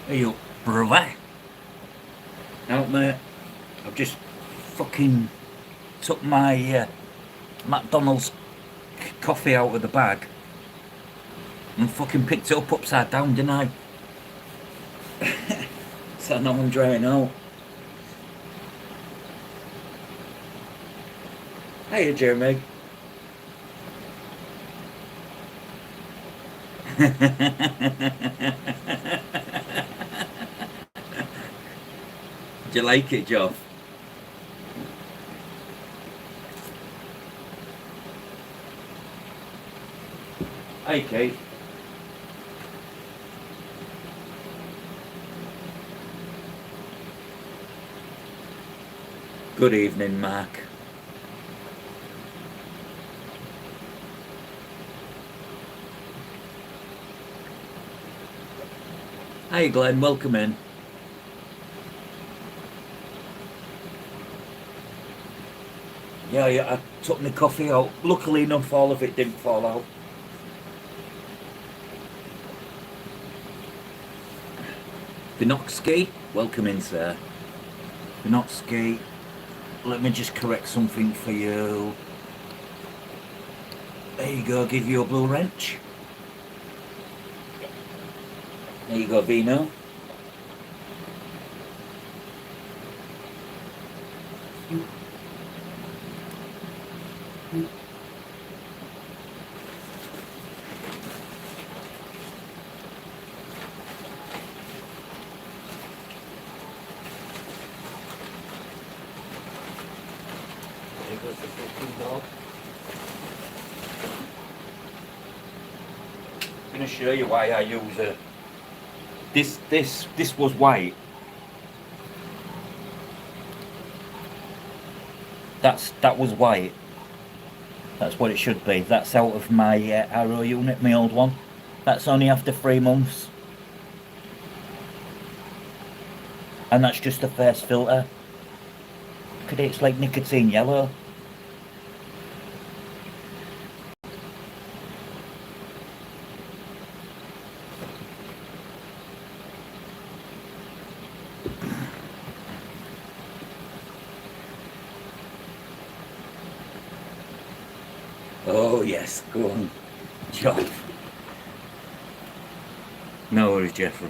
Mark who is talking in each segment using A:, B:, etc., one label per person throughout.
A: Hey up, brother. Now, mate, I've just fucking took my McDonald's coffee out of the bag and fucking picked it up upside down, didn't I? So now I'm drying out. Hey, Jeremy. Do you like it, Joe? Hey, Kate. Good evening, Mark. Hey, Glenn. Welcome in. Yeah, yeah. I took my coffee out. Luckily enough, all of it didn't fall out. Vinoxki, welcome in, sir. Vinoxki, let me just correct something for you. There you go, give you a blue wrench. There you go, Vino. There goes the fucking dog. I'm gonna show you why I use a. This was white. That was white. That's what it should be. That's out of my Arrow unit, my old one. That's only after 3 months, and that's just the first filter. Look at it, it's like nicotine yellow. Oh yes, go on, John. No worries, Jeffrey.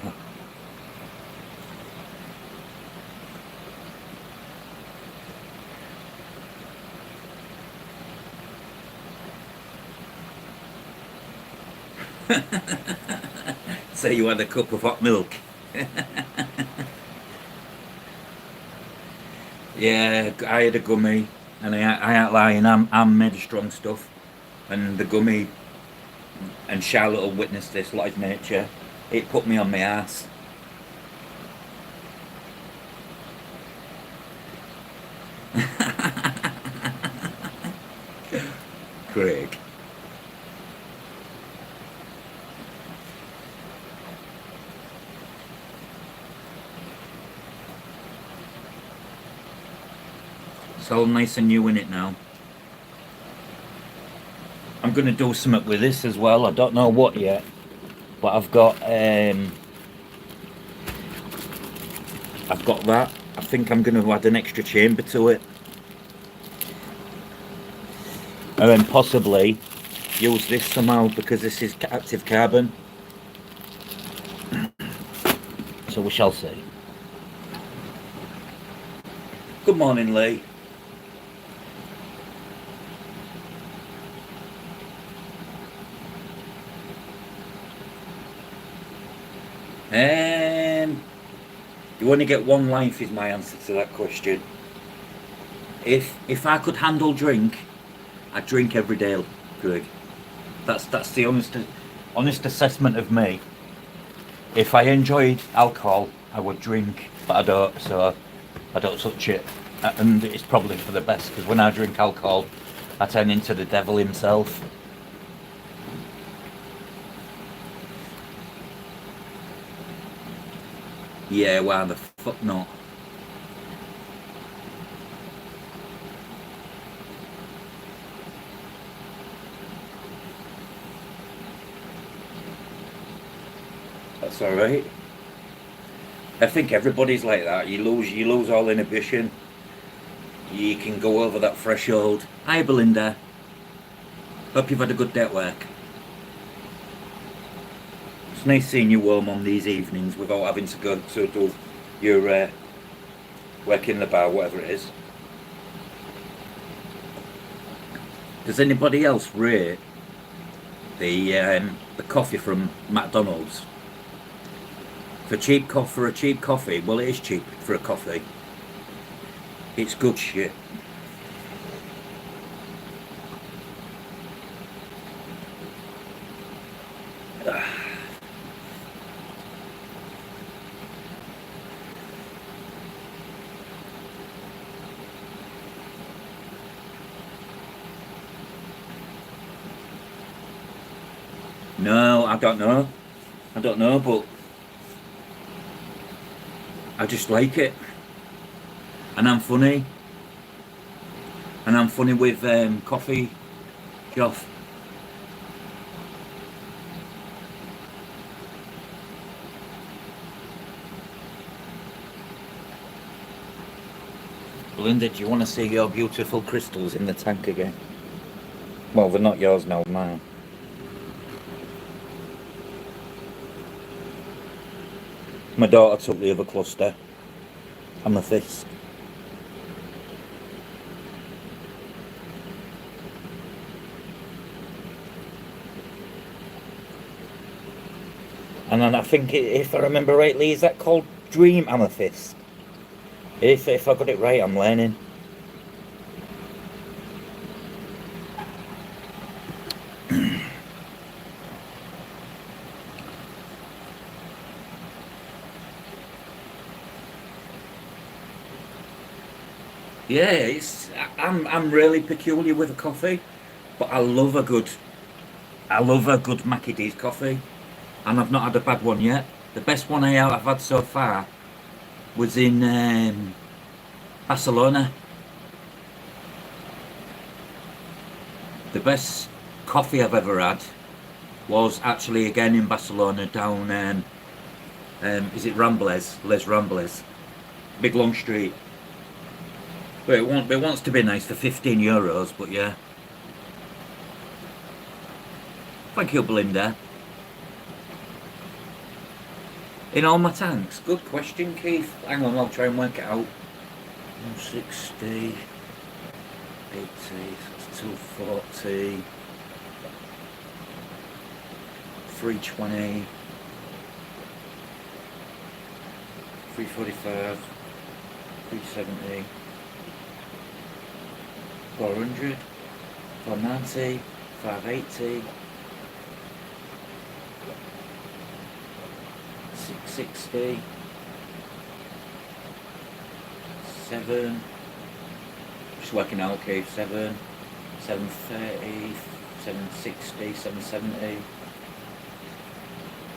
A: Say you had a cup of hot milk. Yeah, I had a gummy, and I ain't lying. I'm made of strong stuff, and the gummy, and Charlotte will witness this. Like nature, it put me on my ass. Craig. It's all nice and new in it now. I'm gonna do something with this as well. I don't know what yet, but I've got that. I think I'm gonna add an extra chamber to it, and then possibly use this somehow because this is active carbon. So we shall see. Good morning, Lee. Um, you only get one life is my answer to that question. If I could handle drink, I'd drink every day, Greg. That's the honest assessment of me. If I enjoyed alcohol, I would drink, but I don't, so I don't touch it. And it's probably for the best because when I drink alcohol, I turn into the devil himself. Yeah, why the fuck not? That's all right. I think everybody's like that. You lose all inhibition. You can go over that threshold. Hi, Belinda. Hope you've had a good day at work. It's nice seeing you warm on these evenings without having to go to do your work in the bar, whatever it is. Does anybody else rate the coffee from McDonald's? For a cheap coffee, well, it is cheap for a coffee. It's good shit. No, I don't know. I don't know, but I just like it. And I'm funny. And I'm funny with coffee, Joff. Belinda, do you want to see your beautiful crystals in the tank again? Well, they're not yours now, mine. My daughter took the other cluster. Amethyst. And then I think, if I remember rightly, is that called Dream Amethyst? If I got it right, I'm learning. Yeah, I'm really peculiar with a coffee, but I love a good Mackie D's coffee, and I've not had a bad one yet. The best one I've had so far was in Barcelona. The best coffee I've ever had was actually again in Barcelona down is it Rambles? Les Rambles, big long street. But it wants to be nice for €15, but yeah. Thank you, Belinda. In all my tanks? Good question, Keith. Hang on, I'll try and work it out. 160, 80, that's 240, 320, 345, 370. 400, 490, 580, 660, 7, just working out, okay, 7, 730, 760, 770,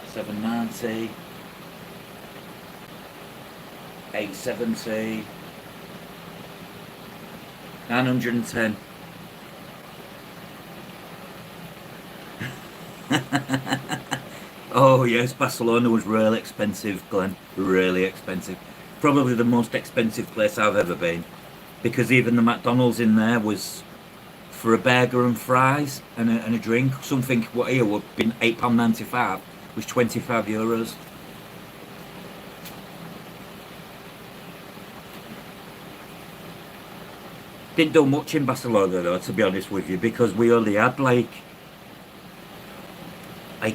A: 790, 870, 910. Oh yes, Barcelona was really expensive, Glenn. Really expensive. Probably the most expensive place I've ever been. Because even the McDonald's in there was, for a burger and fries and a drink, something what here would have been £8.95 was €25. Didn't do much in Barcelona though, to be honest with you, because we only had like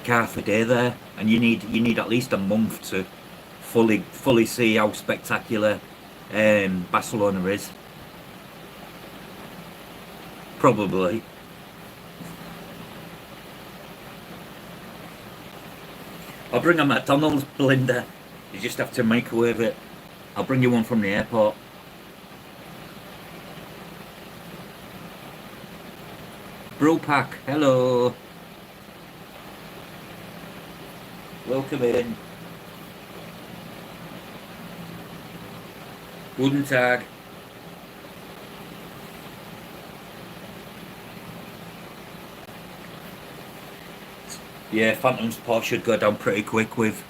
A: half a day there, and you need at least a month to fully see how spectacular Barcelona is. Probably. I'll bring a McDonald's, Belinda. You just have to microwave it. I'll bring you one from the airport. Brew Pack, hello. Welcome in. Guten Tag. Yeah, Phantom's pot should go down pretty quick with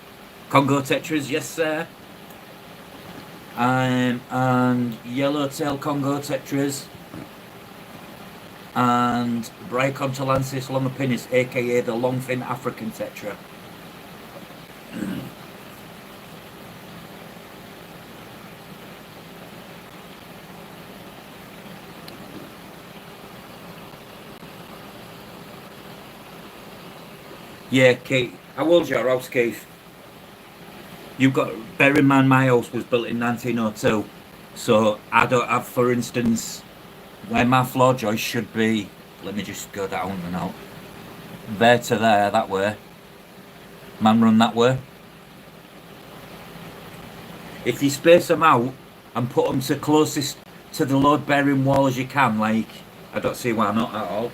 A: Congo Tetras, yes sir. and yellowtail Congo tetras, and Bryocontalensis longopinnis, aka the longfin African tetra. Yeah, Keith. How old's your house, Keith? You've got, bear in mind my house was built in 1902, so I don't have, for instance, where my floor joist should be. Let me just go down and out. There to there, that way. Man run that way. If you space them out and put them to closest to the load bearing wall as you can, like, I don't see why not at all.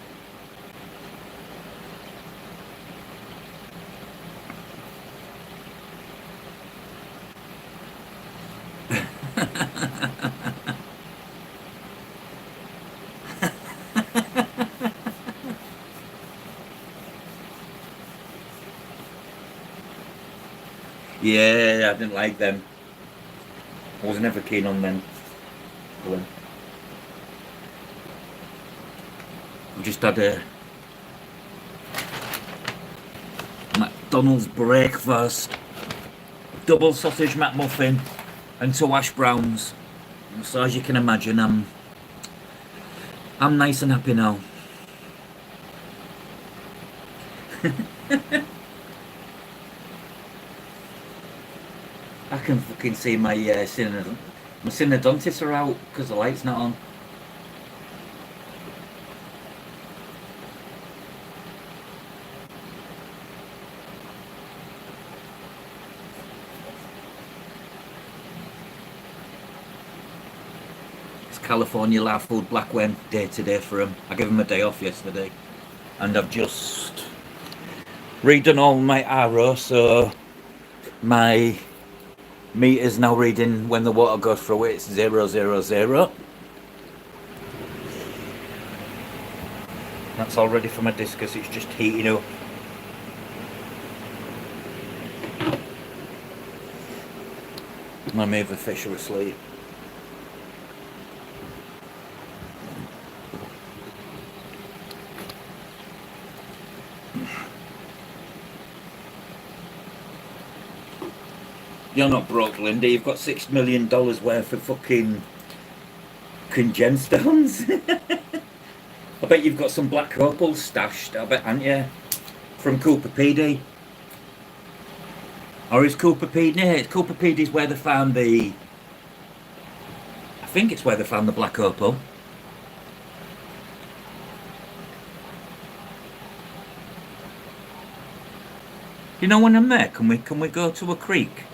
A: Yeah, I didn't like them. I was never keen on them. I just had a McDonald's breakfast, double sausage McMuffin and 2 hash browns. So as you can imagine, I'm nice and happy now. I can fucking see my synodontists are out because the light's not on. It's California Live Food Black Wen day to day for him. I gave him a day off yesterday, and I've just redone all my RO, so my meter's now reading when the water goes through it. It's 000. That's all ready for my discus. It's just heating up. Maybe the fish are asleep. You're not broke, Linda. You've got $6 million worth of fucking gemstones. I bet you've got some black opals stashed, I bet, haven't you? From Cooper PD. Or is Cooper PD? Yeah, Cooper PD's where they found the... I think it's where they found the black opal. You know, when I'm there, can we go to a creek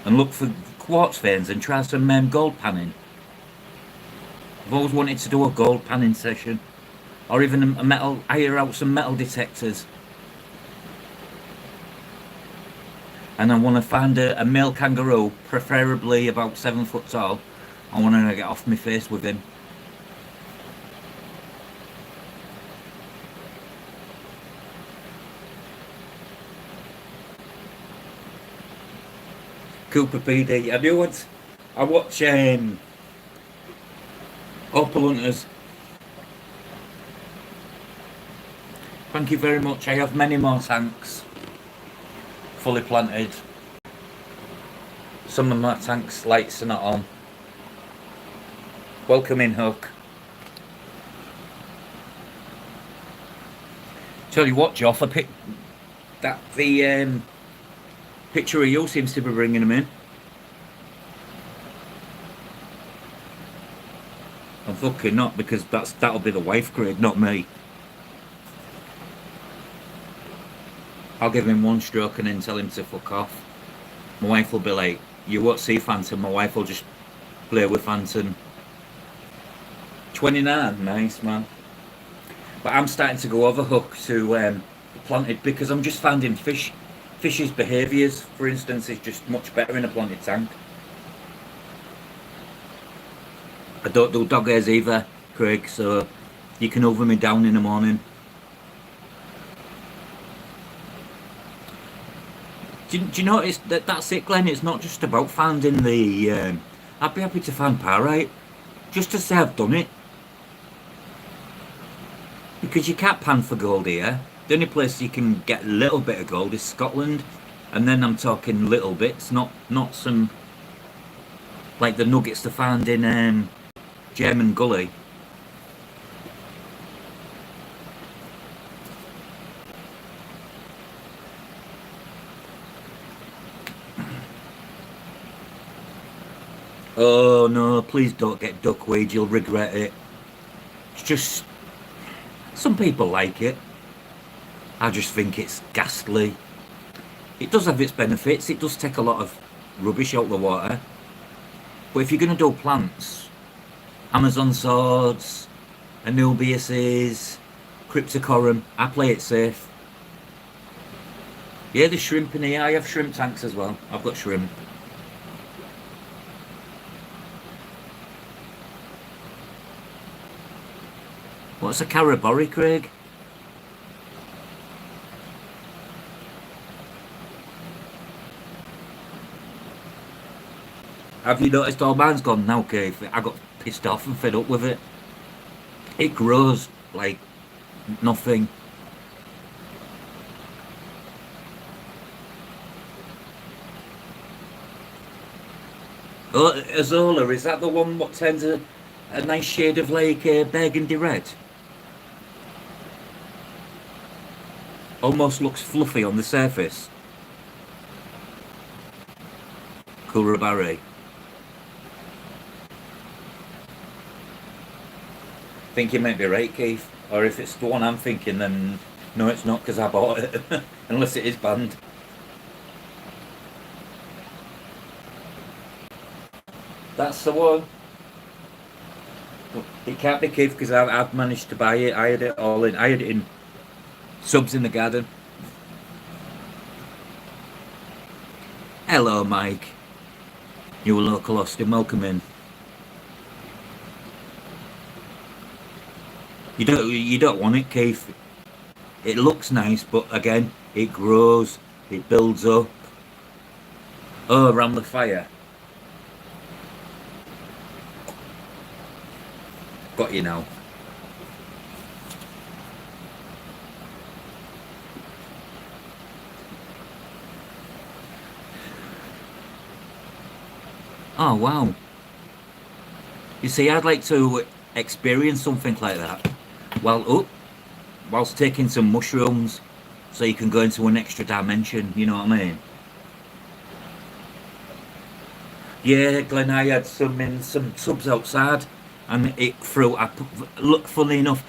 A: and look for quartz veins and try some gold panning? I've always wanted to do a gold panning session, or even a metal, hire out some metal detectors. And I want to find a male kangaroo, preferably about 7 foot tall. I want to get off my face with him. Cooper PD. I do what I watch Opal Hunters. Thank you very much. I have many more tanks fully planted. Some of my tanks lights are not on. Welcome in, Hook. Tell you what, Joff, I picked that the picture of you seems to be bringing them in. I'm fucking not, because that'll be the wife, Craig, not me. I'll give him one stroke and then tell him to fuck off. My wife will be like, you won't see Phantom. My wife will just play with Phantom. 29, nice man. But I'm starting to go over Hook to planted, because I'm just finding fish's behaviours, for instance, is just much better in a planted tank. I don't do dog hairs either, Craig, so you can over me down in the morning. Do you notice that that's it, Glenn? It's not just about finding the. I'd be happy to find pyrite, just to say I've done it, because you can't pan for gold here. The only place you can get a little bit of gold is Scotland, and then I'm talking little bits, not some like the nuggets to find in German Gully. Oh no, please don't get duckweed, you'll regret it. It's just, some people like it. I just think it's ghastly. It does have its benefits, it does take a lot of rubbish out of the water. But if you're going to do plants, Amazon swords, Anubiuses, Cryptocorum, I play it safe. Yeah, there's shrimp in here. I have shrimp tanks as well. I've got shrimp. What's a carabori, Craig? Have you noticed all mine's gone now, Keith? I got pissed off and fed up with it. It grows like nothing. Oh, Azola, is that the one what turns a nice shade of like burgundy red? Almost looks fluffy on the surface. Kurabari. Think you might be right, Keith. Or if it's the one I'm thinking, then no, it's not because I bought it. Unless it is banned. That's the one. It can't be Keith because I've managed to buy it. I had it all in. I had it in subs in the garden. Hello, Mike. You local Austin, welcome in. You don't want it, Keith. It looks nice, but again, it grows, it builds up. Oh, around the fire. Got you now. Oh wow. You see, I'd like to experience something like that. Whilst taking some mushrooms, so you can go into an extra dimension. You know what I mean? Yeah, Glenn, I had some in some tubs outside, and it threw. Look, funny enough,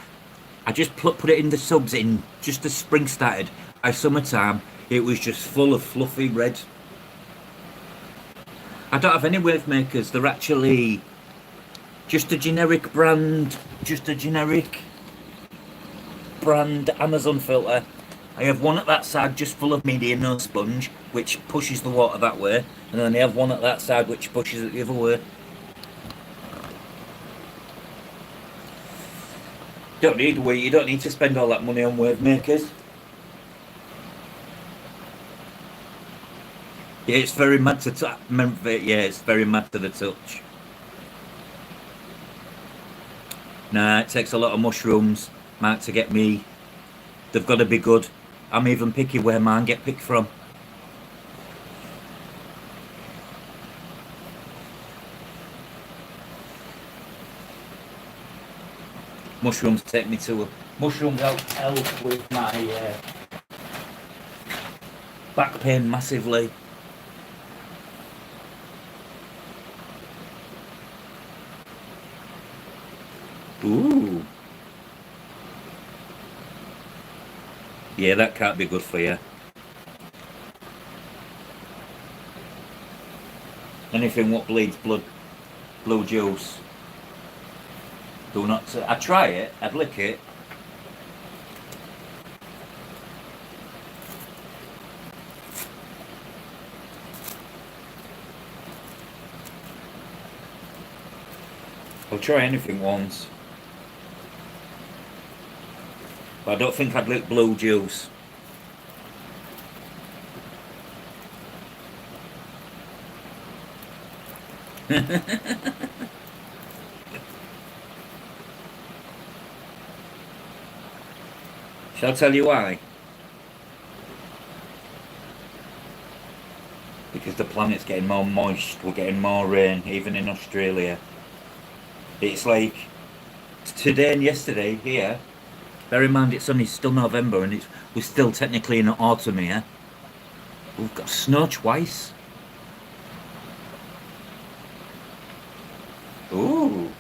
A: I just put it in the subs in just as spring started. By summertime, it was just full of fluffy red. I don't have any wave makers. They're actually just a generic brand, Amazon filter. I have one at that side just full of media, no sponge, which pushes the water that way, and then I have one at that side which pushes it the other way. You don't need to spend all that money on wave makers. Yeah, it's very mad to touch. Yeah, it's very mad to the touch. Nah, it takes a lot of mushrooms, Mark, to get me. They've got to be good. I'm even picky where mine get picked from. Mushrooms take me to a... Mushrooms help with my back pain massively. Ooh. Yeah, that can't be good for you. Anything what bleeds blood, blue juice. Do not. I try it. I'd lick it. I'll try anything once. But I don't think I'd lick blue juice. Shall I tell you why? Because the planet's getting more moist, we're getting more rain, even in Australia. It's like today and yesterday here. Bear in mind it's only still November and we're still technically in autumn here. We've got snow twice. Ooh.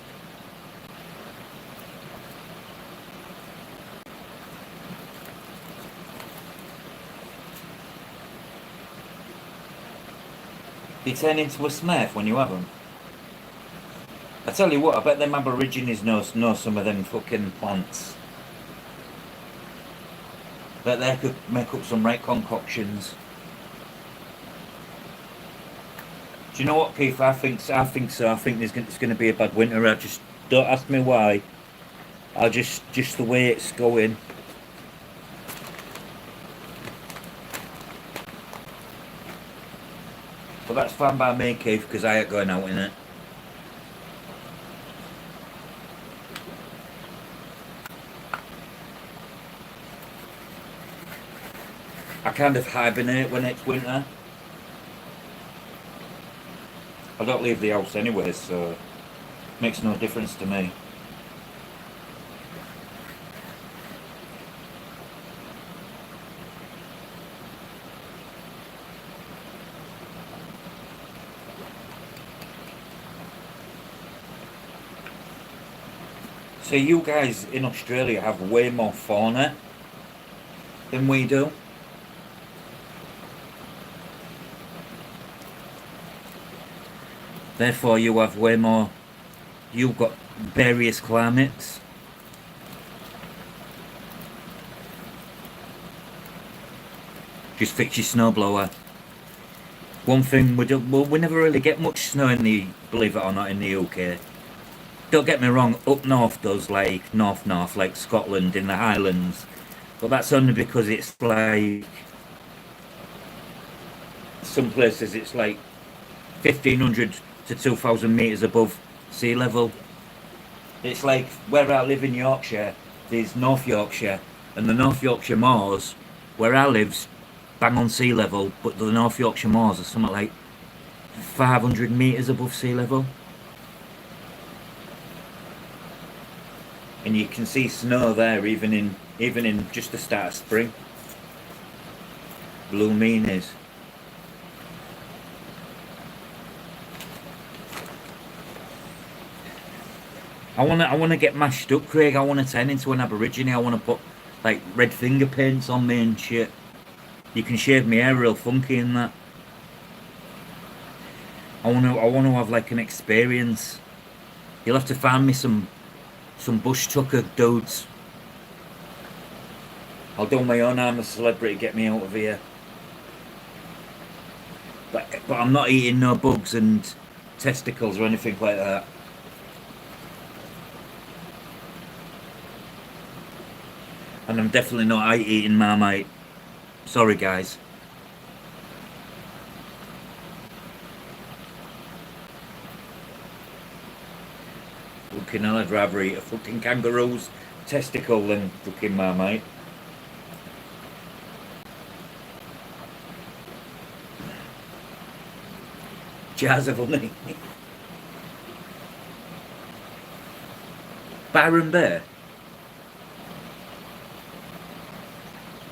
A: You turn into a smurf when you have them. I tell you what, I bet them Aborigines know some of them fucking plants. Bet they could make up some right concoctions. Do you know what, Keith? I think so. I think it's going to be a bad winter. I just don't ask me why. I just the way it's going. But that's fine by me, Keith, because I ain't going out in it. I kind of hibernate when it's winter. I don't leave the house anyway, so it makes no difference to me. So you guys in Australia have way more fauna than we do. Therefore you have way more, you've got various climates. Just fix your snowblower. One thing we do, well, we never really get much snow in the, believe it or not, in the UK. Don't get me wrong, up north does, like north, like Scotland in the Highlands. But that's only because it's like, some places it's like 1,500 to 2,000 metres above sea level. It's like where I live in Yorkshire, there's North Yorkshire, and the North Yorkshire moors, where I live's bang on sea level, but the North Yorkshire moors are something like 500 metres above sea level. And you can see snow there even in just the start of spring. Blue meanies. I wanna get mashed up, Craig. I wanna turn into an Aborigine. I wanna put like red finger paints on me and shit. You can shave my hair real funky in that. I wanna have like an experience. You'll have to find me some bush tucker dudes. I'll do my own. I'm a celebrity. Get me out of here. But I'm not eating no bugs and testicles or anything like that. And I'm definitely not eating Marmite. Sorry, guys. Fucking hell, I'd rather eat a fucking kangaroo's testicle than fucking Marmite. Jazz of honey. Byron Bay?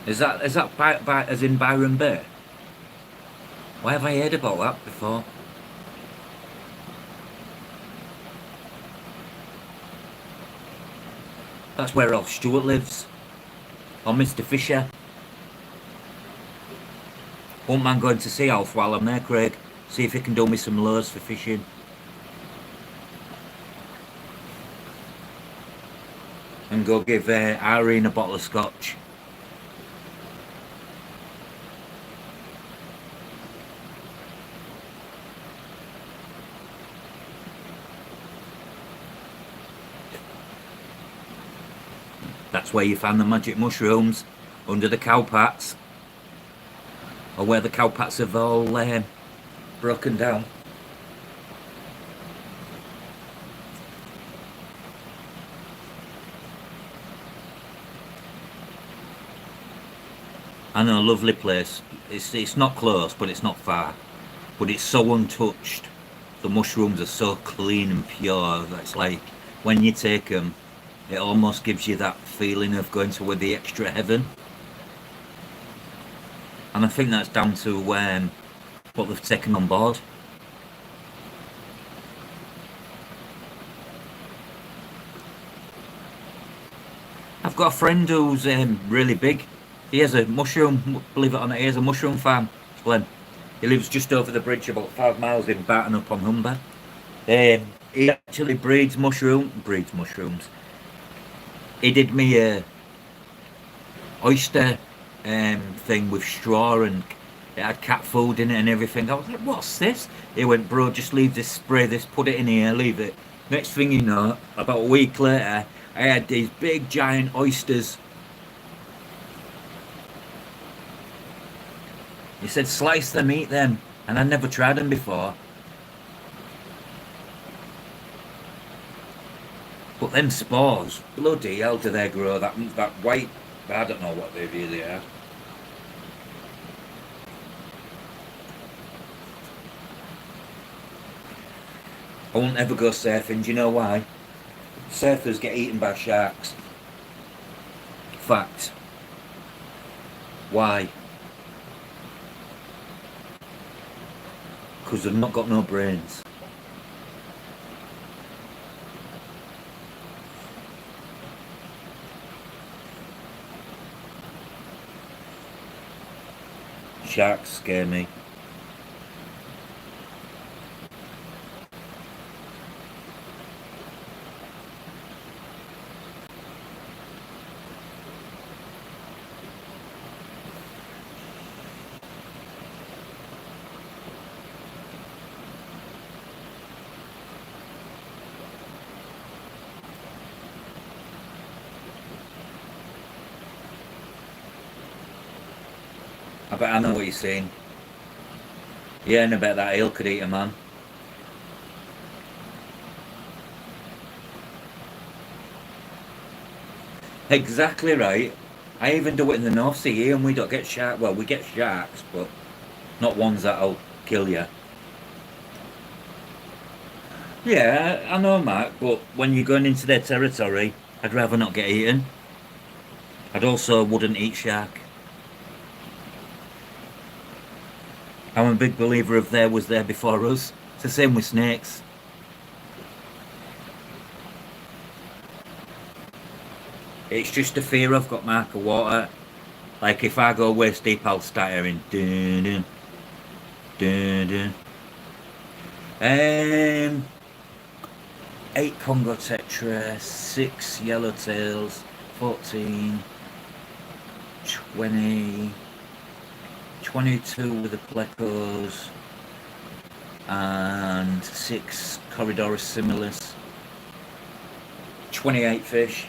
A: Is that as in Byron Bay? Why have I heard about that before? That's where Ralph Stewart lives. Or Mr. Fisher. Won't mind going to see Alf while I'm there, Craig. See if he can do me some lures for fishing. And go give Irene a bottle of scotch. That's where you find the magic mushrooms, under the cowpats, or where the cowpats have all broken down. I know, lovely place. It's not close, but it's not far. But it's so untouched. The mushrooms are so clean and pure. That's like when you take them, it almost gives you that feeling of going to the extra heaven. And I think that's down to what they've taken on board. I've got a friend who's really big. He has a mushroom, believe it or not, he has a mushroom farm, Glenn. He lives just over the bridge, about 5 miles in Barton up on Humber. He actually breeds mushrooms. He did me a oyster thing with straw and it had cat food in it and everything. I was like, what's this? He went, bro, just leave this, spray this, put it in here, leave it. Next thing you know, about a week later, I had these big giant oysters. He said, slice them, eat them. And I'd never tried them before. But them spores, bloody hell do they grow? That white, I don't know what they really are. I won't ever go surfing, do you know why? Surfers get eaten by sharks. Fact. Why? Because they've not got no brains. Sharks scare me. I bet I know what you're saying. Yeah, and I bet that eel could eat a man. Exactly right. I even do it in the North Sea here and we don't get shark. Well, we get sharks, but not ones that'll kill you. Yeah, I know, Mark, but when you're going into their territory, I'd rather not get eaten. I'd also wouldn't eat shark. I'm a big believer of there was there before us. It's the same with snakes. It's just a fear I've got, Mark, of water. Like if I go waist deep, I'll start hearing dun dun dun dun. Um, 8 Congo tetra, 6 yellowtails, 14, 20, 22 with the plecos, and 6 Corridorus similis, 28 fish.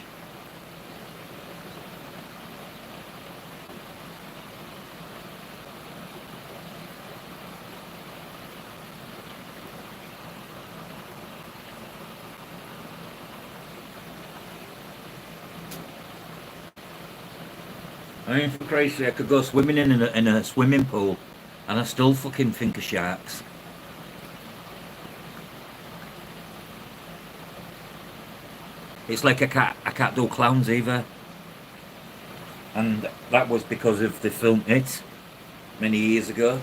A: I mean, for Christ's sake, I could go swimming in a swimming pool and I still fucking think of sharks. It's like I can't do clowns either. And that was because of the film It many years ago.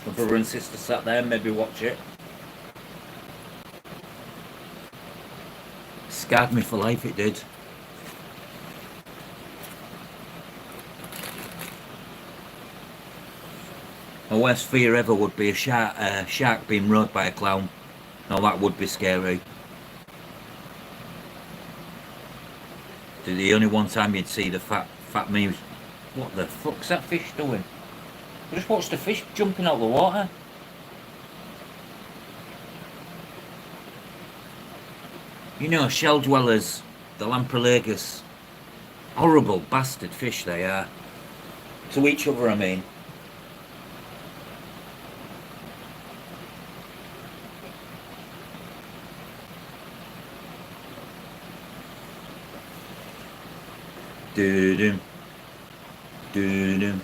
A: My brother and sister sat there and made me watch it. Scarred me for life, it did. My worst fear ever would be a shark being rode by a clown. Now that would be scary. The only one time you'd see the fat memes. What the fuck's that fish doing? I just watched the fish jumping out of the water. You know, shell dwellers, the lampreylagus, horrible bastard fish they are. To each other, I mean. Doo-doo, doo-doo.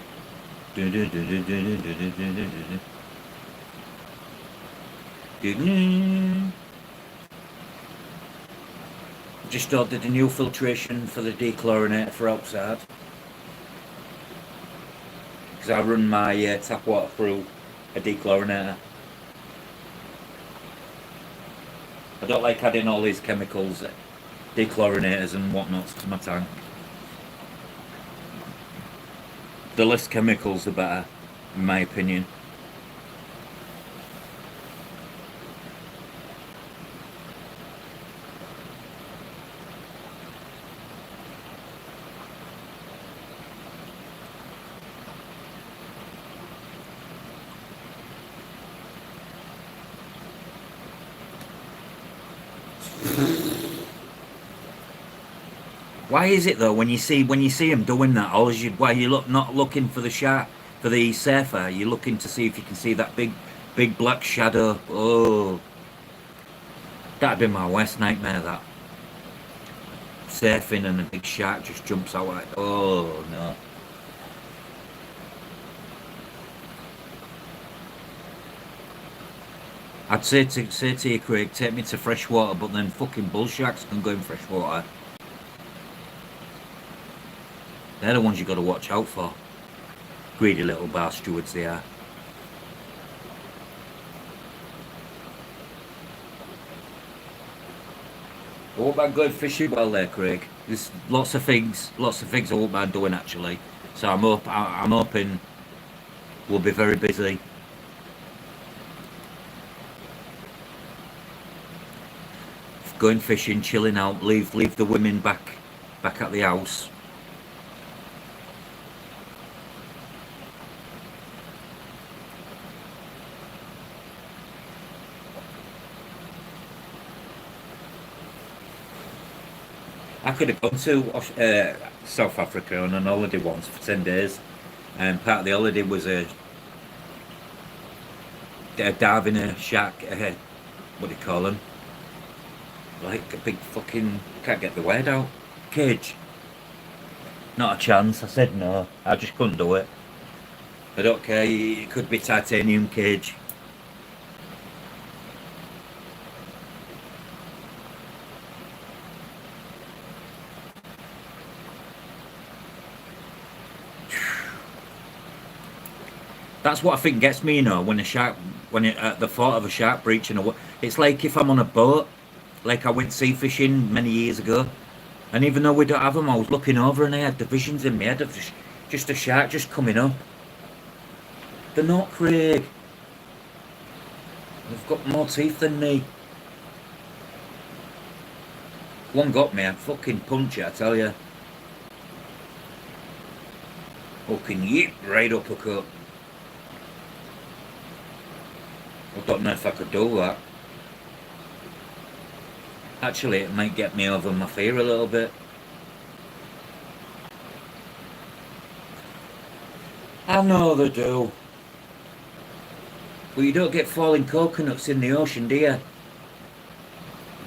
A: Just ordered a new filtration for the dechlorinator for outside. Because I run my tap water through a dechlorinator. I don't like adding all these chemicals, dechlorinators and whatnots to my tank. The less chemicals the better, in my opinion. Why is it though when you see them doing that, why you not looking for the shark, for the surfer, you're looking to see if you can see that big black shadow. Oh, that'd be my worst nightmare, that. Surfing and a big shark just jumps out like, oh no. I'd say to you, Craig, take me to freshwater, but then fucking bull sharks can go in freshwater. They're the ones you got to watch out for. Greedy little bar stewards they are. I won't mind going fishing well there, Craig. There's lots of things I won't mind doing actually. So I'm hoping we'll be very busy. Going fishing, chilling out, leave the women back at the house. I could have gone to South Africa on an holiday once for 10 days, and part of the holiday was a diving a shark, what do you call them? Like a big fucking, can't get the word out, cage. Not a chance, I said no, I just couldn't do it. I don't care, it could be titanium cage. That's what I think gets me, when the thought of a shark breaching it's like if I'm on a boat, like I went sea fishing many years ago, and even though we don't have them, I was looking over and I had the visions in my head of just a shark just coming up. They're not, Craig. They've got more teeth than me. One got me, I'd fucking punch it, I tell you. Fucking yip, right uppercut. I don't know if I could do that. Actually, it might get me over my fear a little bit. I know they do. But you don't get falling coconuts in the ocean, do you?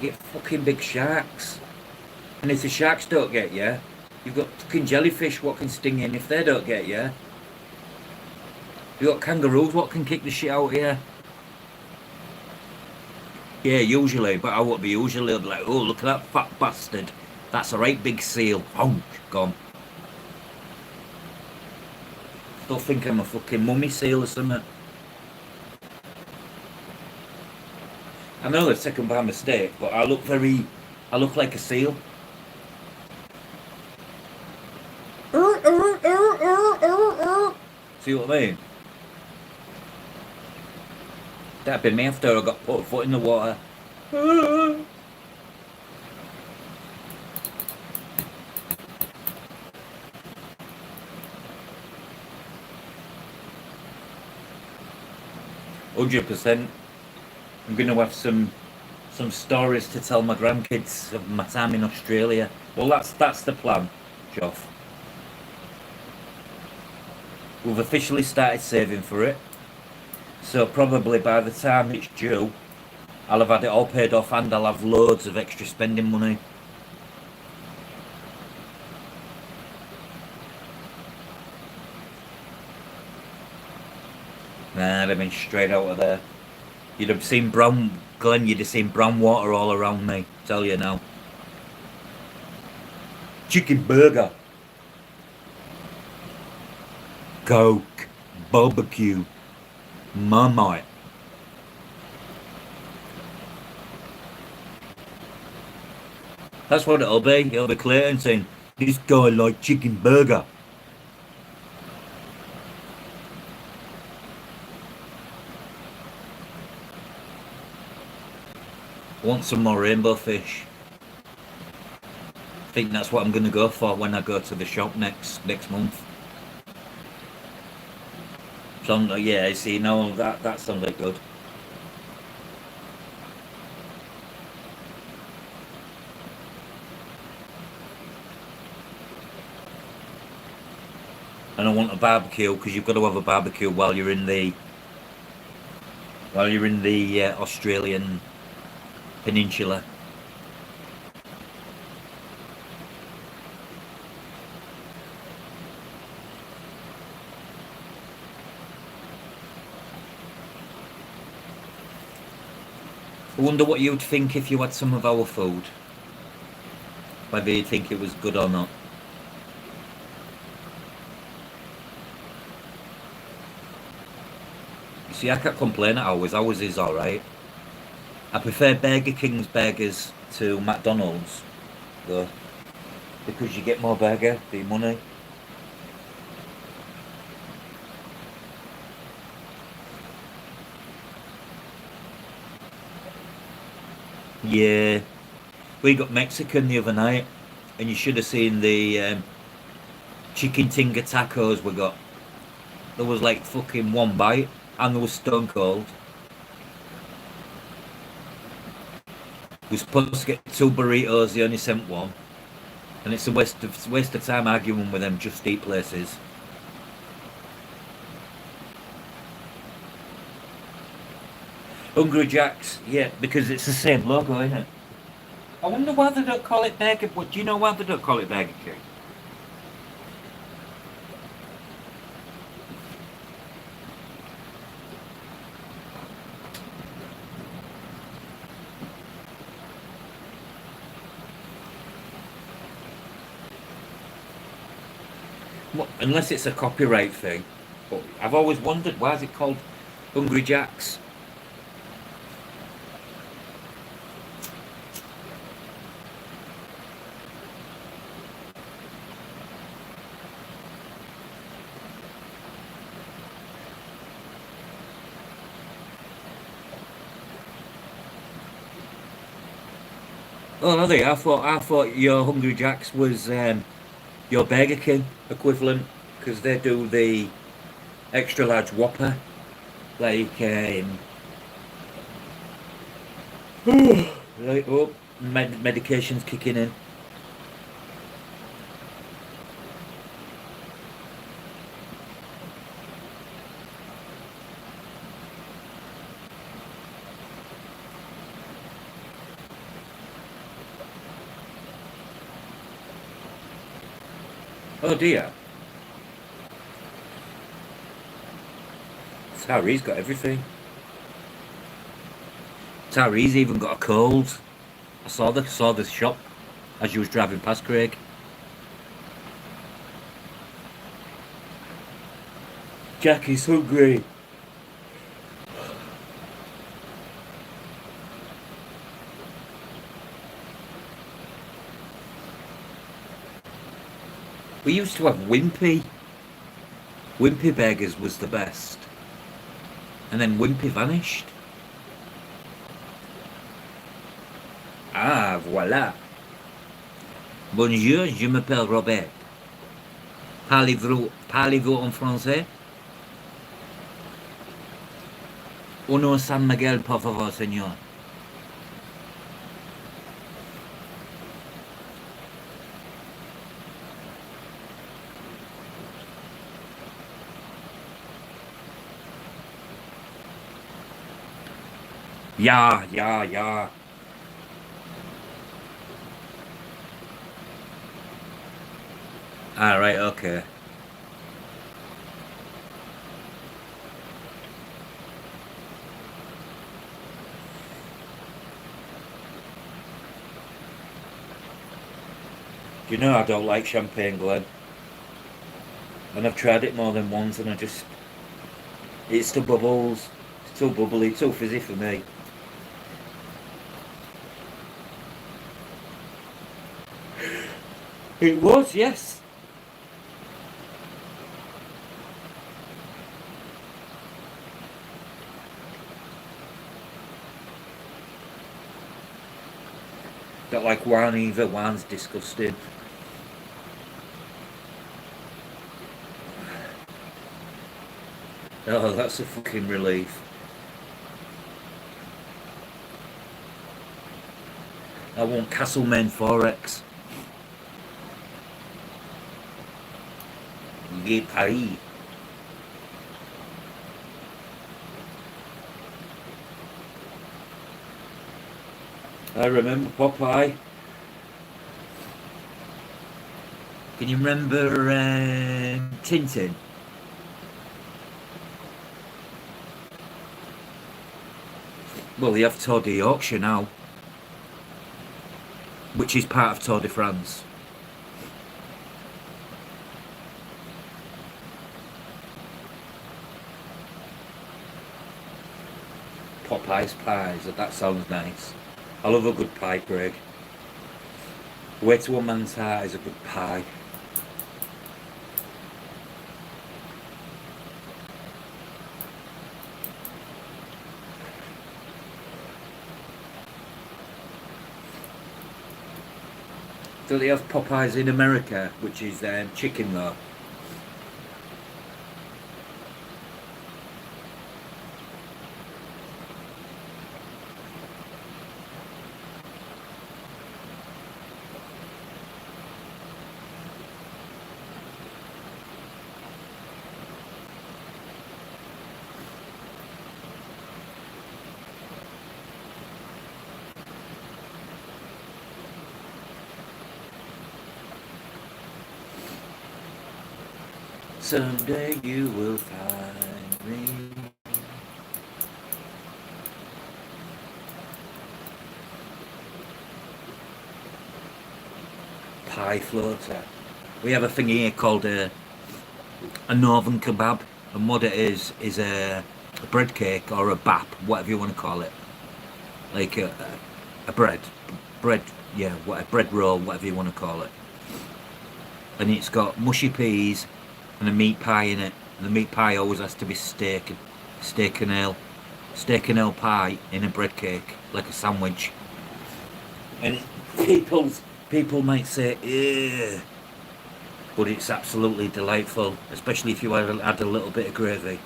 A: You get fucking big sharks. And if the sharks don't get you, you've got fucking jellyfish what can sting you, and if they don't get you, you've got kangaroos what can kick the shit out of you. Yeah, usually, but I won't be usually. I'll be like, oh, look at that fat bastard. That's a right big seal. Honk, gone. Don't think I'm a fucking mummy seal or something. I know they're taken by mistake, but I look like a seal. See what I mean? That'd be me after I got put a foot in the water. 100%. I'm going to have some stories to tell my grandkids of my time in Australia. Well, that's the plan, Joff. We've officially started saving for it. So probably by the time it's due, I'll have had it all paid off and I'll have loads of extra spending money. Nah, I'd have been straight out of there. You'd have seen brown, Glenn, you'd have seen brown water all around me. Tell you now. Chicken burger. Coke. Barbecue. Marmite. That's what it'll be. It'll be Clayton saying, this guy like chicken burger. Want some more rainbow fish. I think that's what I'm going to go for when I go to the shop next month. So yeah, see, no, that sounds like good. And I want a barbecue because you've got to have a barbecue while you're in the Australian peninsula. I wonder what you'd think if you had some of our food. Whether you'd think it was good or not. You see, I can't complain at ours. Ours is alright. I prefer Burger King's burgers to McDonald's, though, because you get more burger for your money. Yeah, we got Mexican the other night, and you should have seen the chicken tinga tacos we got. There was like fucking one bite, and there was stone cold. We were supposed to get two burritos, they only sent one, and it's a waste of time arguing with them Just Eat places. Hungry Jacks, yeah, because it's the same logo, isn't it? I wonder why they don't call it Burger. What do you know why they don't call it Burger King? Well, unless it's a copyright thing. But I've always wondered why is it called Hungry Jacks? Oh, are they? I thought your Hungry Jacks was your Burger King equivalent because they do the extra large Whopper, like like oh, medication's kicking in. Oh dear, Tari's got everything. Tari's even got a cold. I saw the shop as you was driving past, Craig. Jackie's hungry. We used to have Wimpy. Wimpy Burgers was the best. And then Wimpy vanished. Ah, voilà. Bonjour, je m'appelle Robert. Parlez-vous en français? Uno San Miguel, por favor, señor. Yeah, yeah, yeah. All right, okay. You know I don't like champagne, Glen. And I've tried it more than once and it's the bubbles. It's too bubbly, too fizzy for me. It was, yes. Don't like wine either. Wine's disgusting. Oh, that's a fucking relief. I want Castlemaine 4X. Gay Paris. I remember Popeye. Can you remember Tintin? Well, they have Tour de Yorkshire now, which is part of Tour de France. Popeye's pies, that sounds nice. I love a good pie, Craig. The way to a man's heart is a good pie. So they have Popeyes in America, which is chicken though. Someday you will find me. Pie floater. We have a thing here called a northern kebab, and what it is a bread cake or a bap, whatever you want to call it, like a bread, yeah, what a bread roll, whatever you want to call it, and it's got mushy peas and a meat pie in it. And the meat pie always has to be steak and ale pie in a bread cake, like a sandwich. And people might say, ew, but it's absolutely delightful, especially if you add a little bit of gravy.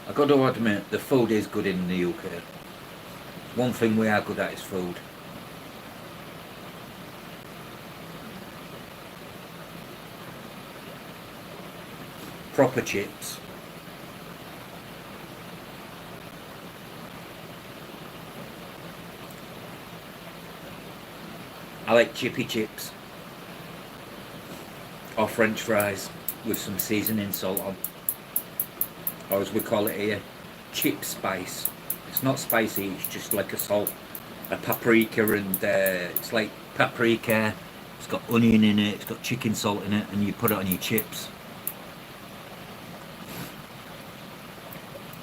A: I got to admit, the food is good in the UK. One thing we are good at is food. Proper chips. I like chippy chips. Or French fries with some seasoning salt on. Or as we call it here, chip spice. It's not spicy, it's just like a salt, a paprika, and it's like paprika, it's got onion in it, it's got chicken salt in it, and you put it on your chips.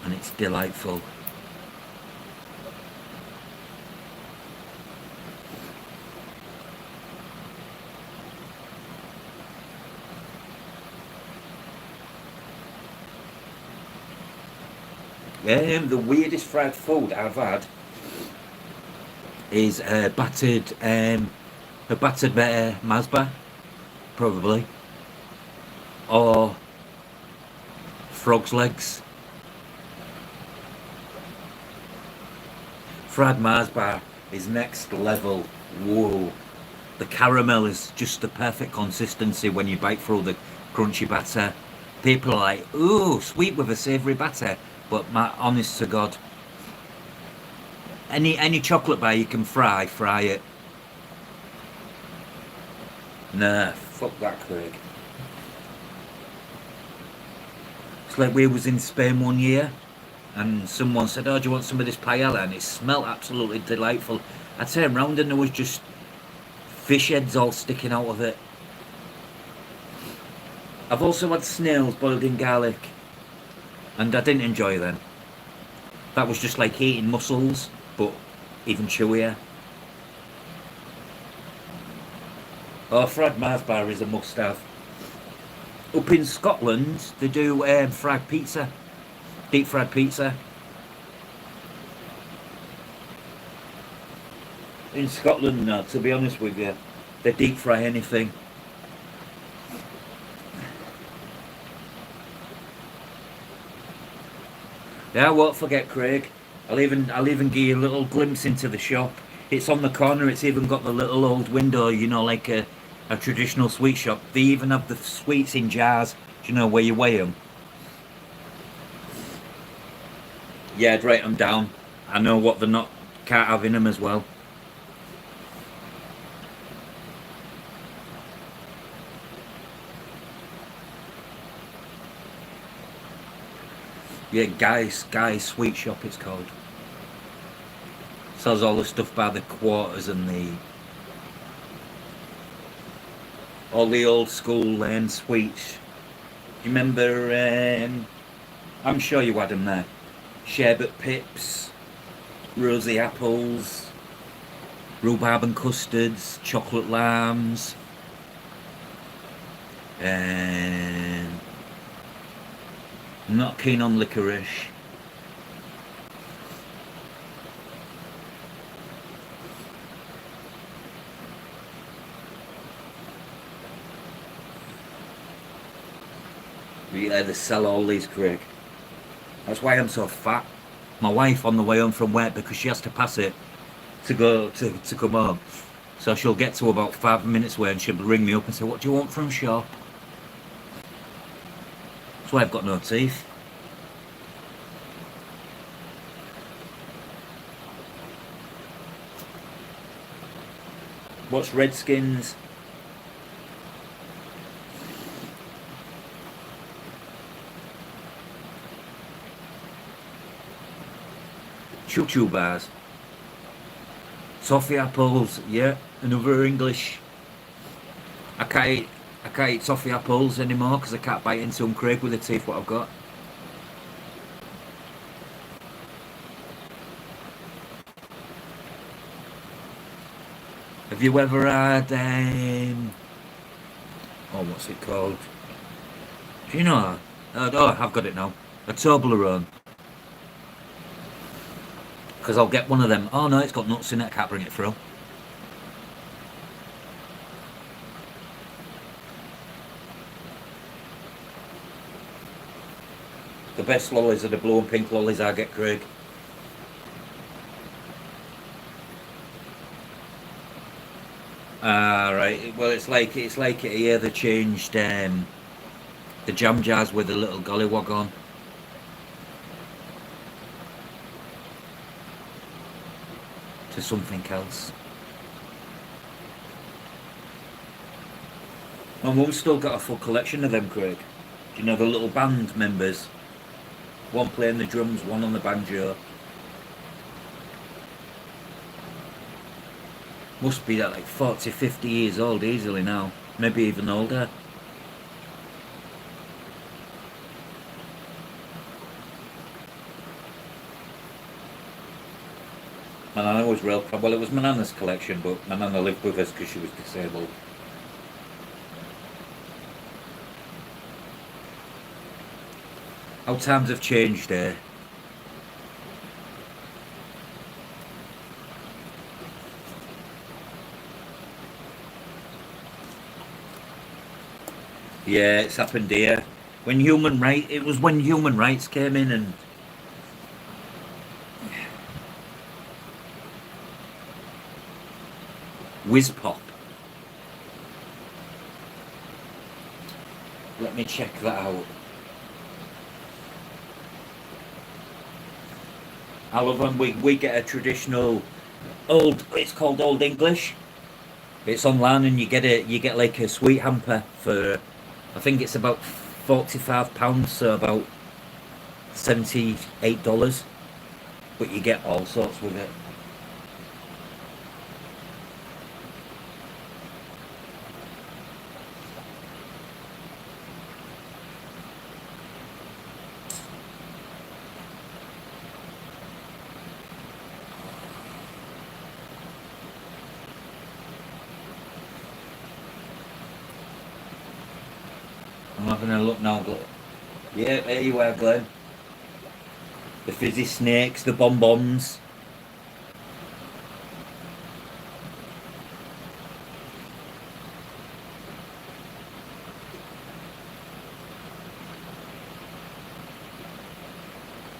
A: And it's delightful. The weirdest fried food I've had is a battered Masba, probably, or frog's legs. Fried Mars bar is next level. Whoa. The caramel is just the perfect consistency when you bite through the crunchy batter. People are like, ooh, sweet with a savoury batter. But my honest to God, any chocolate bar you can fry it. Nah, fuck that, Craig. It's like we was in Spain one year, and someone said, "Oh, do you want some of this paella?" And it smelled absolutely delightful. I turned round and there was just fish heads all sticking out of it. I've also had snails boiled in garlic, and I didn't enjoy them. That was just like eating mussels, but even chewier. Oh, fried Mars bar is a must-have. Up in Scotland, they do fried pizza, deep fried pizza. In Scotland, no, to be honest with you, they deep fry anything. Yeah, I won't forget, Craig. I'll even give you a little glimpse into the shop. It's on the corner. It's even got the little old window, like a traditional sweet shop. They even have the sweets in jars. Do you know where you weigh them? Yeah, I'd write them down. I know what they're not can't have in them as well. Yeah, Guy's Sweet Shop. It's called. Sells all the stuff by the quarters and the all the old school sweets. Do you remember? I'm sure you had them there. Sherbet pips, rosy apples, rhubarb and custards, chocolate lambs, and not keen on licorice. Yeah, they sell all these, Craig. That's why I'm so fat. My wife on the way home from work, because she has to pass it to go to come home. So she'll get to about 5 minutes away and she'll ring me up and say, "What do you want from shop?" That's why I've got no teeth. What's Redskins? Choo choo bars. Toffee apples, yeah, another English. I can't eat, I can't eat toffee apples anymore because I can't bite into them, Craig, with the teeth what I've got. Have you ever had, oh, what's it called? Do you know? Oh, I've got it now. A Toblerone. Because I'll get one of them. Oh no, it's got nuts in it. I can't bring it through. The best lollies are the blue and pink lollies I get, Craig. Ah, right. Well, it's like yeah, they changed the jam jars with a little gollywog on to something else. My mum's still got a full collection of them, Craig. Do you know the little band members? One playing the drums, one on the banjo. Must be that like 40, 50 years old easily now. Maybe even older. My nana was real proud. Well, it was my nana's collection, but my nana lived with us because she was disabled. How times have changed there. Yeah, it's happened here. It was when human rights came in and whiz pop. Let me check that out. I love when we get a traditional it's called Old English. It's online and you get like a sweet hamper for I think it's about £45, so about $78, but you get all sorts with it. I'm not going to look now, Glenn. Yeah, there you are, Glenn. The fizzy snakes, the bonbons.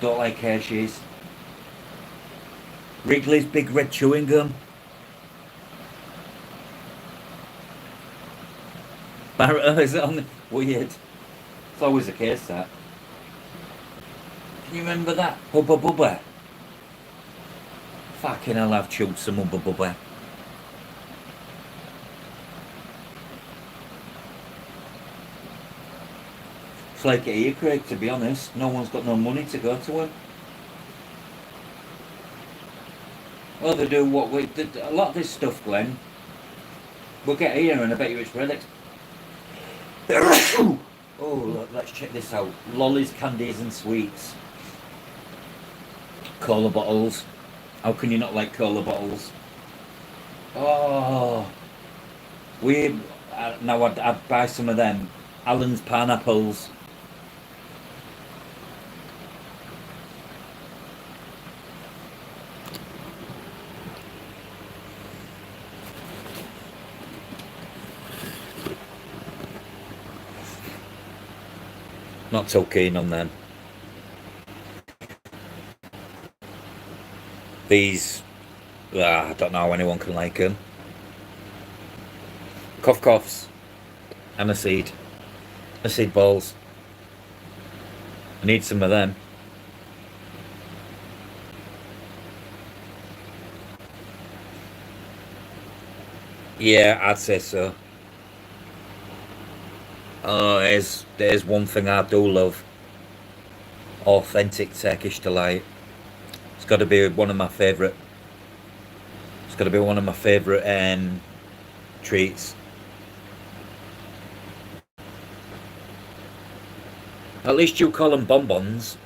A: Don't like Hershey's. Wrigley's Big Red Chewing Gum. Barrett, is it on the... Weird. It's always the case, that. Can you remember that? Hubba Bubba. Fucking hell, I've chewed some Hubba Bubba. It's like a ear, Craig, to be honest. No one's got no money to go to them. Well, they do what we... A lot of this stuff, Glenn, we'll get here and I bet you it's relics. Oh, look, let's check this out. Lollies, candies and sweets. Cola bottles. How can you not like cola bottles? Oh, now I'd buy some of them. Allen's pineapples. Not so keen on them. These, I don't know how anyone can like them. Cough coughs. Aniseed. Aniseed balls. I need some of them. Yeah, I'd say so. Oh, there's one thing I do love. Authentic Turkish delight. It's got to be one of my favourite. It's got to be one of my favourite treats. At least you call them bonbons.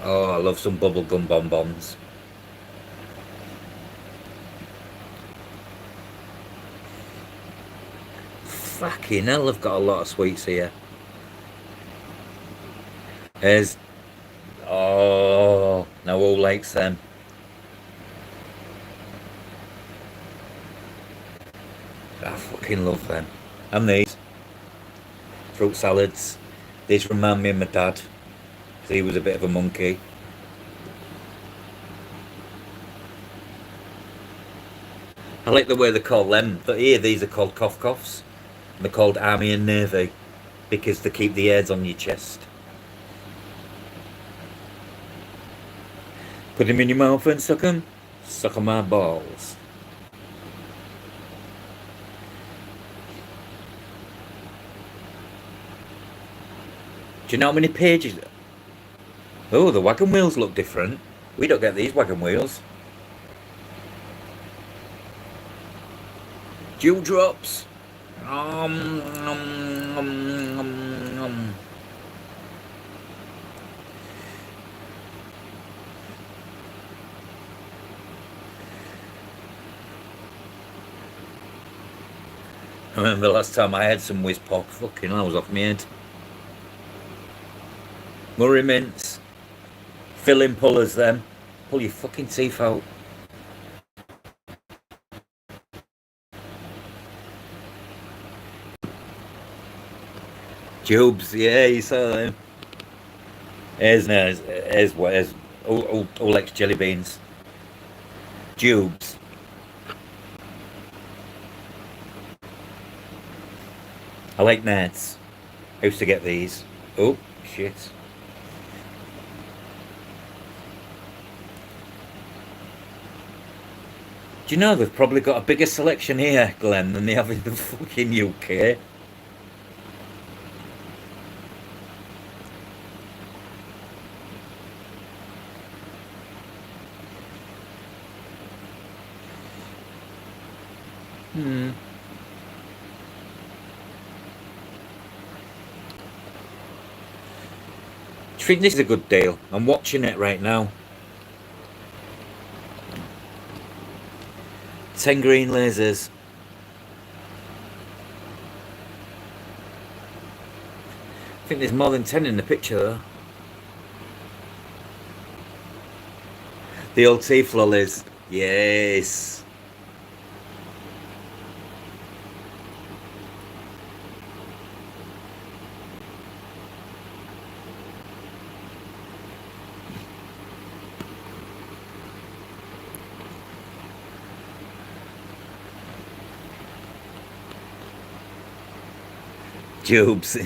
A: Oh, I love some bubblegum bonbons. Fucking hell, I've got a lot of sweets here. There's... Oh, now who likes them? I fucking love them. And these. Fruit salads. These remind me of my dad. 'Cause he was a bit of a monkey. I like the way they call them. But here, these are called cough coughs. They're called Army and Navy because they keep the airs on your chest. Put them in your mouth and suck them. Suck on my balls. Do you know how many pages? Oh, the wagon wheels look different. We don't get these wagon wheels. Dewdrops. Um, um, um, um. I remember the last time I had some whiz pop, fucking hell, I was off my head. Murray mints. Filling pullers, them. Pull your fucking teeth out. Jubes, yeah, you saw them. Here's all likes jelly beans. Jubes. I like Neds. I used to get these. Oh, shit. Do you know they've probably got a bigger selection here, Glenn, than they have in the fucking UK? Hmm. Do you think this is a good deal? I'm watching it right now. 10 green lasers. I think there's more than 10 in the picture though. The old teeth lollies. Yes. Jubes.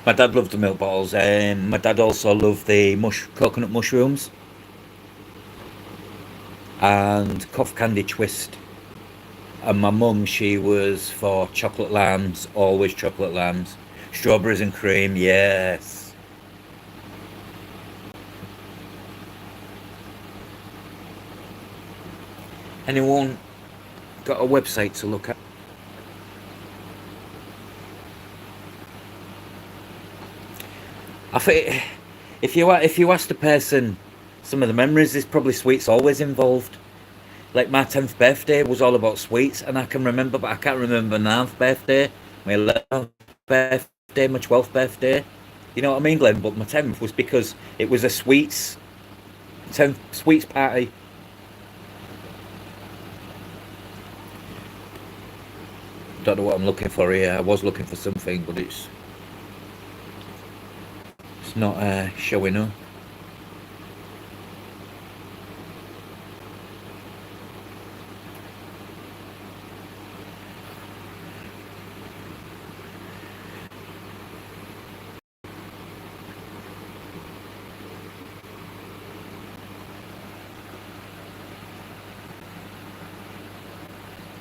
A: My dad loved the milk bottles. My dad also loved the coconut mushrooms and cough candy twist. And my mum, she was for chocolate lambs, always chocolate lambs. Strawberries and cream, yes. Anyone got a website to look at? I think if you ask the person some of the memories, there's probably sweets always involved. Like my 10th birthday was all about sweets, and I can remember, but I can't remember my 9th birthday, my 11th birthday, my 12th birthday. You know what I mean, Glenn? But my 10th was because it was a sweets 10th sweets party. Don't know what I'm looking for here. I was looking for something, but it's not showing up.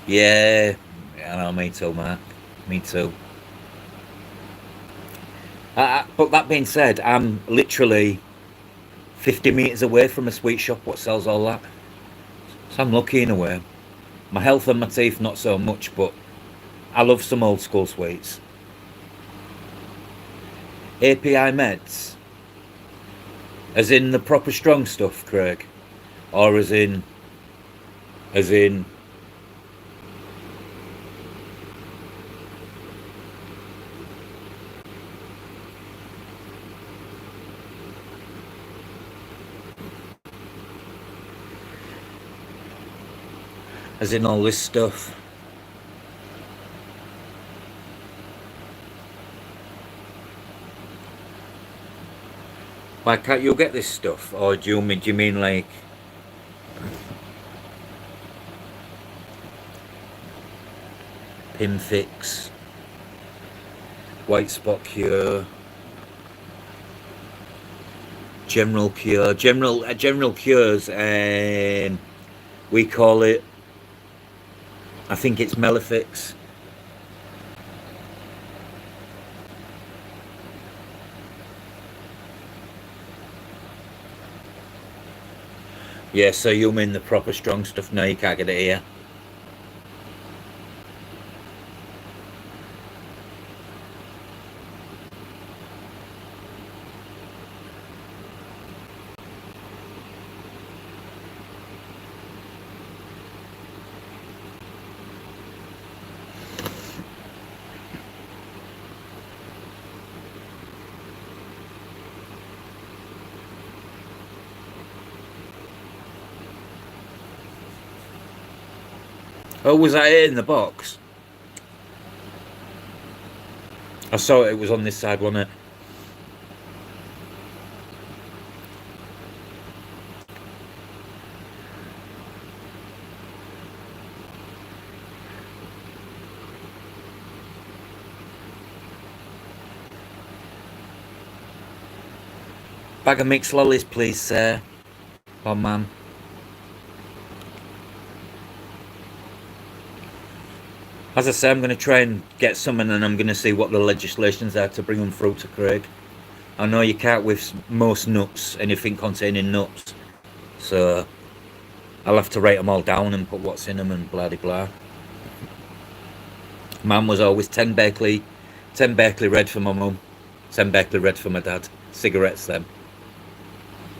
A: Yeah, I know. Me too, Mark. Me too. But that being said, I'm literally 50 metres away from a sweet shop what sells all that. So I'm lucky in a way. My health and my teeth, not so much, but I love some old school sweets. API meds, as in the proper strong stuff, Craig, or as in, as in all this stuff. Why can't you get this stuff, or do you mean like pin fix, white spot cure, general cure, general cures, and we call it. I think it's Melifix. Yeah, so you mean the proper strong stuff? No, you can't get it here. Oh, was that it in the box? I saw it was on this side, wasn't it? Bag of mixed lollies, please, sir. Oh, ma'am. As I say, I'm going to try and get some, and then I'm going to see what the legislations are to bring them through to Craig. I know you can't with most nuts, anything containing nuts, so I'll have to write them all down and put what's in them and blah de blah. Mum was always 10 Berkeley Red for my mum, 10 Berkeley Red for my dad. Cigarettes then.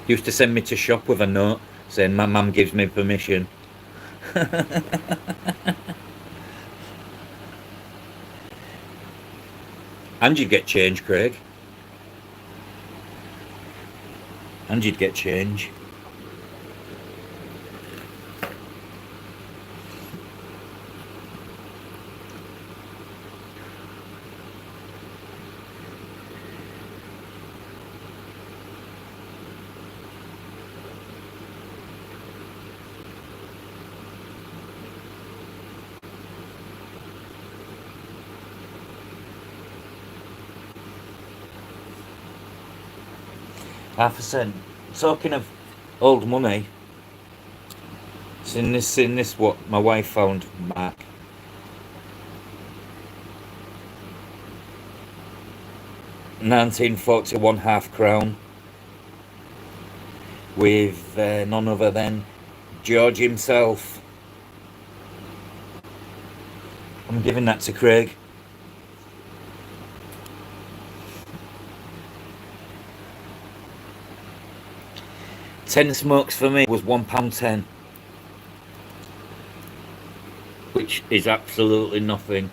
A: Used to send me to shop with a note saying my mum gives me permission. And you'd get change, Craig. And you'd get change. Half a cent. Talking of old money, it's in this what my wife found, Mark. 1941 half-crown with none other than George himself. I'm giving that to Craig. 10 smokes for me was £1.10, which is absolutely nothing.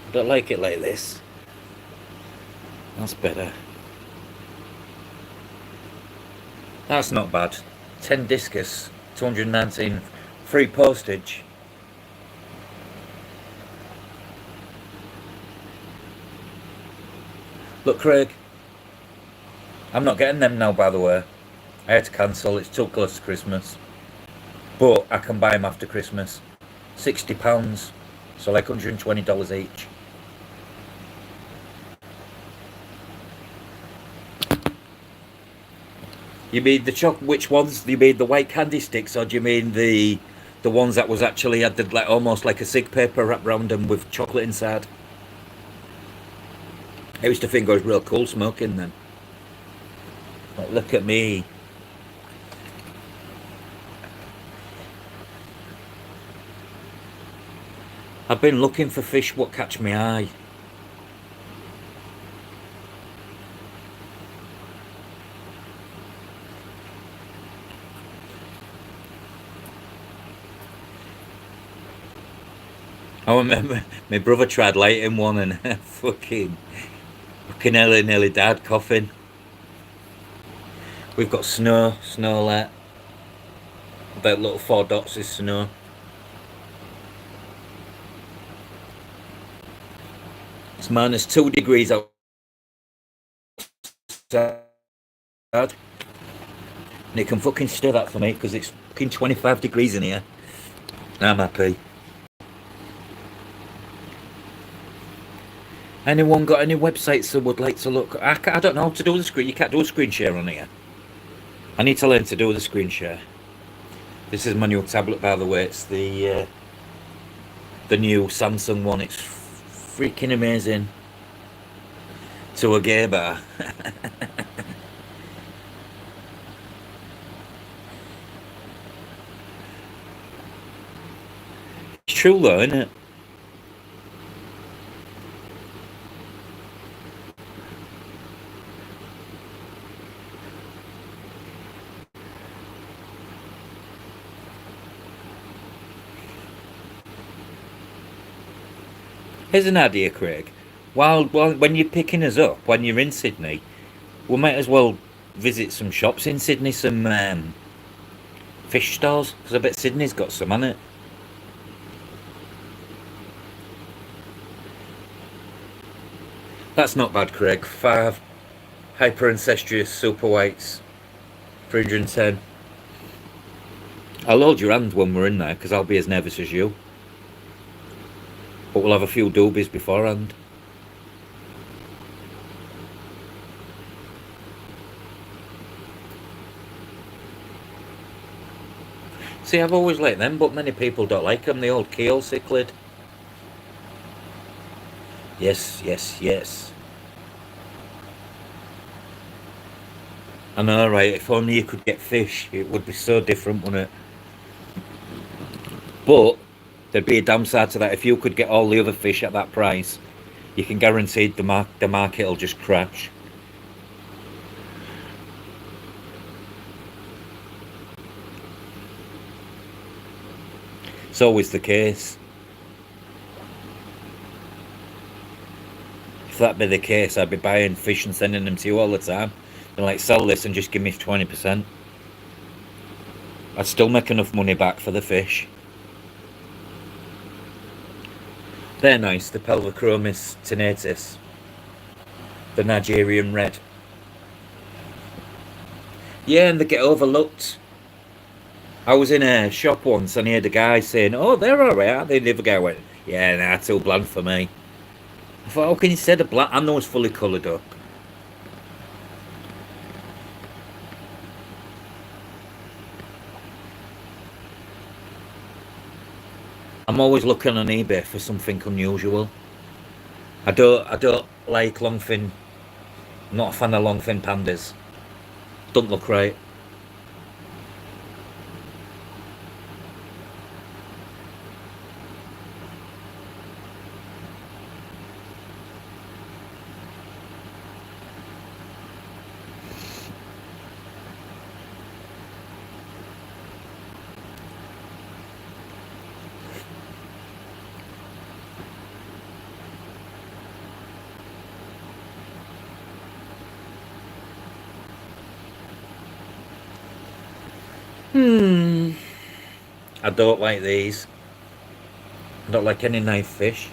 A: I don't like it like this. That's better. That's not bad. 10 discus, 219, free postage. Look, Craig, I'm not getting them now, by the way. I had to cancel, it's too close to Christmas. But I can buy them after Christmas. £60, so like $120 each. You mean the which ones? Do you mean the white candy sticks, or do you mean the ones that was actually had the, like almost like a cig paper wrapped around them with chocolate inside? I used to think I was real cool smoking them. Like, look at me. I've been looking for fish what catch my eye. I remember my brother tried lighting one and fucking nearly died coughing. We've got snow let. About little 4 dots is snow. It's -2 degrees outside. And it can fucking stay that for me because it's fucking 25 degrees in here. I'm happy. Anyone got any websites that would like to look? I don't know how to do the screen. You can't do a screen share on here. I need to learn to do the screen share. This is my new tablet, by the way. It's the new Samsung one. It's freaking amazing. To a gay bar. It's true though, isn't it? Here's an idea, Craig. While when you're picking us up, when you're in Sydney, we might as well visit some shops in Sydney, some fish stores, because I bet Sydney's got some, hasn't it? That's not bad, Craig. 5 hyper incestuous super whites, 310. I'll hold your hand when we're in there, because I'll be as nervous as you. But we'll have a few doobies beforehand. See, I've always liked them, but many people don't like them, the old keel cichlid. Yes, yes, yes. I know, right? If only you could get fish, it would be so different, wouldn't it? But there'd be a downside to that. If you could get all the other fish at that price, you can guarantee the market will just crash. It's always the case. If that be the case, I'd be buying fish and sending them to you all the time. And like, sell this and just give me 20%. I'd still make enough money back for the fish. They're nice, the Pelvochromis tenatus. The Nigerian red. Yeah, and they get overlooked. I was in a shop once and I heard a guy saying, "Oh, they're alright, aren't they?" The other guy went, "Yeah, nah, too bland for me." I thought, how can you say the black? I know it's fully coloured up. I'm always looking on eBay for something unusual. I don't like longfin. I'm not a fan of longfin pandas. Don't look right. Hmm. I don't like these. I don't like any knife fish.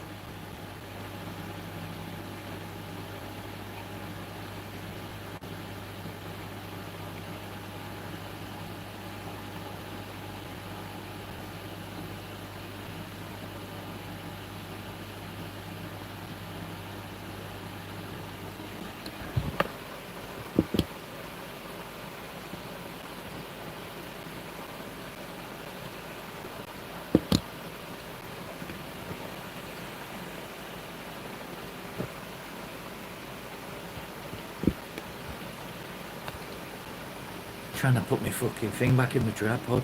A: Trying to put my fucking thing back in the tripod.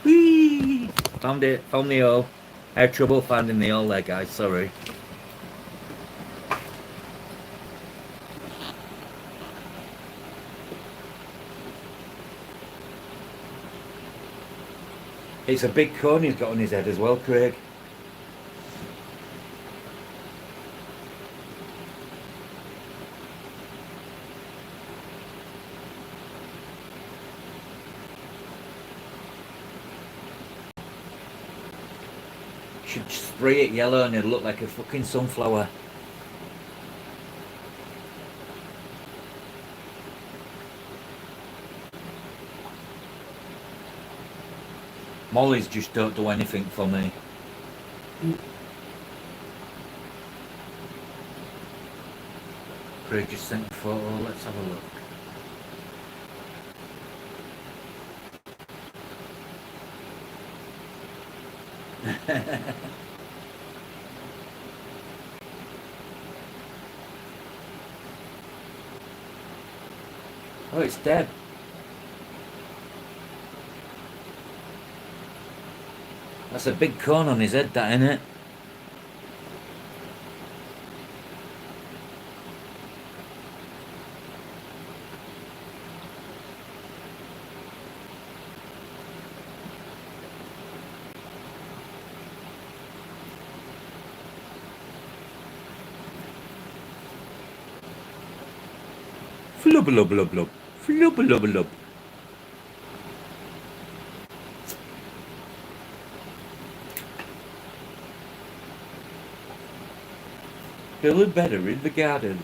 A: Whee! Found it. Found the hole. I had trouble finding the hole there, guys. Sorry. It's a big cone he's got on his head as well, Craig. Should spray it yellow and it'll look like a fucking sunflower. Mollies just don't do anything for me. Craig just sent a photo, let's have a look. Oh, it's dead. That's a big cone on his head, that, innit? Flubblubblub. Flubblubblub. They look better in the garden.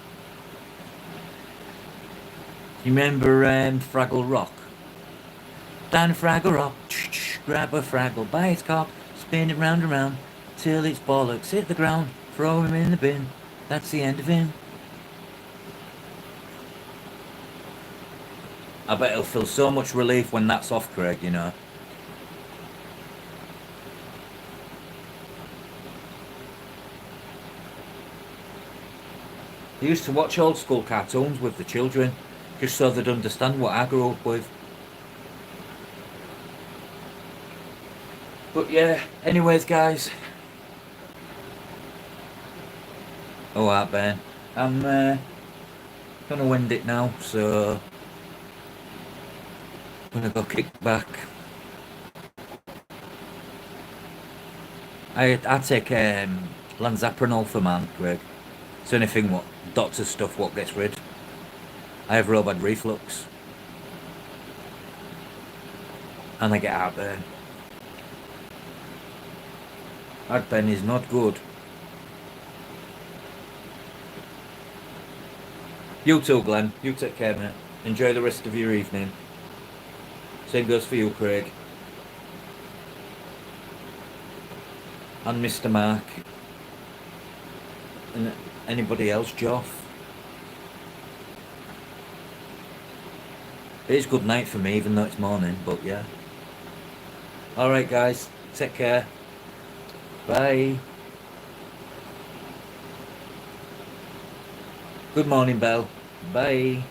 A: You remember Fraggle Rock? Down the Fraggle Rock, grab a Fraggle by its cock, spin it round and round, till its bollocks hit the ground, throw him in the bin, that's the end of him. I bet he'll feel so much relief when that's off, Craig, you know. I used to watch old school cartoons with the children, just so they'd understand what I grew up with. But yeah, anyways guys. Alright Ben, I'm gonna end it now, so I'm gonna go kick back. I take Lanzapranol for man, Greg. It's anything what doctor stuff what gets rid. I have real bad reflux. And I get heartburn. Heartburn is not good. You too, Glenn. You take care, mate. Enjoy the rest of your evening. Same goes for you, Craig. And Mr. Mark. And anybody else, Joff. It's good night for me, even though it's morning, but yeah. Alright, guys. Take care. Bye. Good morning, Belle. Bye.